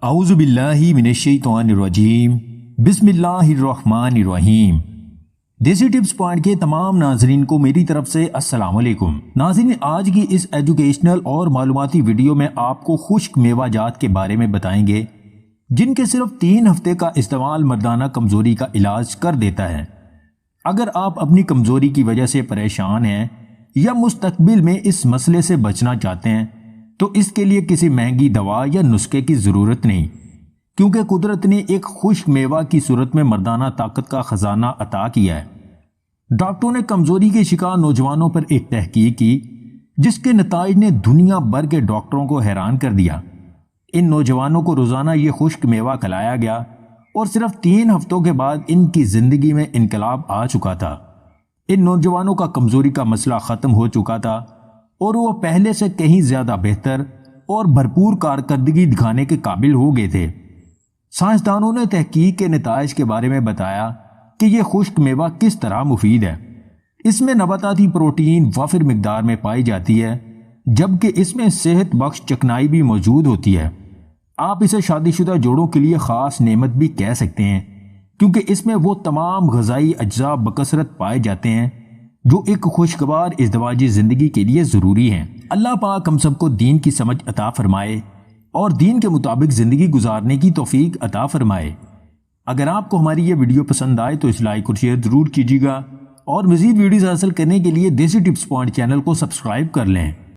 اعوذ باللہ من الشیطان الرجیم بسم اللہ الرحمن الرحیم۔ دیسی ٹپس پوائنٹ کے تمام ناظرین کو میری طرف سے السلام علیکم۔ ناظرین، آج کی اس ایجوکیشنل اور معلوماتی ویڈیو میں آپ کو خشک میوہ جات کے بارے میں بتائیں گے جن کے صرف 3 ہفتے کا استعمال مردانہ کمزوری کا علاج کر دیتا ہے۔ اگر آپ اپنی کمزوری کی وجہ سے پریشان ہیں یا مستقبل میں اس مسئلے سے بچنا چاہتے ہیں تو اس کے لیے کسی مہنگی دوا یا نسخے کی ضرورت نہیں، کیونکہ قدرت نے ایک خشک میوہ کی صورت میں مردانہ طاقت کا خزانہ عطا کیا ہے۔ ڈاکٹروں نے کمزوری کے شکار نوجوانوں پر ایک تحقیق کی جس کے نتائج نے دنیا بھر کے ڈاکٹروں کو حیران کر دیا۔ ان نوجوانوں کو روزانہ یہ خشک میوہ کھلایا گیا اور صرف 3 ہفتوں کے بعد ان کی زندگی میں انقلاب آ چکا تھا۔ ان نوجوانوں کا کمزوری کا مسئلہ ختم ہو چکا تھا اور وہ پہلے سے کہیں زیادہ بہتر اور بھرپور کارکردگی دکھانے کے قابل ہو گئے تھے۔ سائنسدانوں نے تحقیق کے نتائج کے بارے میں بتایا کہ یہ خشک میوہ کس طرح مفید ہے۔ اس میں نباتاتی پروٹین وافر مقدار میں پائی جاتی ہے، جبکہ اس میں صحت بخش چکنائی بھی موجود ہوتی ہے۔ آپ اسے شادی شدہ جوڑوں کے لیے خاص نعمت بھی کہہ سکتے ہیں، کیونکہ اس میں وہ تمام غذائی اجزاء بکثرت پائے جاتے ہیں جو ایک خوشگوار ازدواجی زندگی کے لیے ضروری ہیں۔ اللہ پاک ہم سب کو دین کی سمجھ عطا فرمائے اور دین کے مطابق زندگی گزارنے کی توفیق عطا فرمائے۔ اگر آپ کو ہماری یہ ویڈیو پسند آئے تو اس لائک اور شیئر ضرور کیجیے گا، اور مزید ویڈیوز حاصل کرنے کے لیے دیسی ٹپس پوائنٹ چینل کو سبسکرائب کر لیں۔